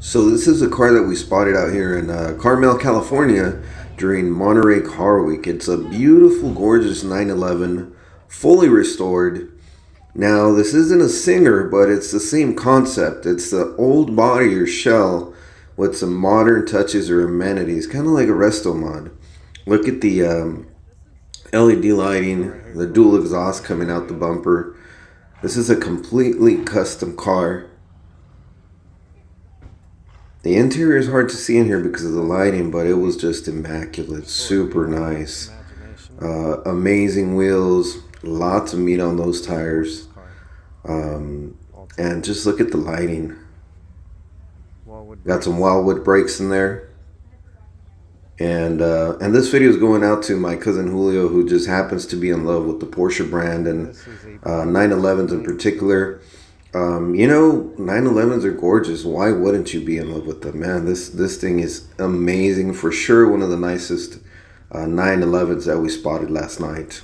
So this is a car that we spotted out here in Carmel, California during Monterey Car Week. It's a beautiful, gorgeous 911, fully restored. Now, this isn't a Singer, but it's the same concept. It's the old body or shell with some modern touches or amenities, kind of like a Restomod. Look at the LED lighting, the dual exhaust coming out the bumper. This is a completely custom car. The interior is hard to see in here because of the lighting, but it was just immaculate, super nice. Amazing wheels, lots of meat on those tires. And just look at the lighting. Got some Wildwood brakes in there. And this video is going out to my cousin Julio, who just happens to be in love with the Porsche brand and 911s in particular. 911s are gorgeous. Why wouldn't you be in love with them? Man, this thing is amazing. For sure, one of the nicest 911s that we spotted last night.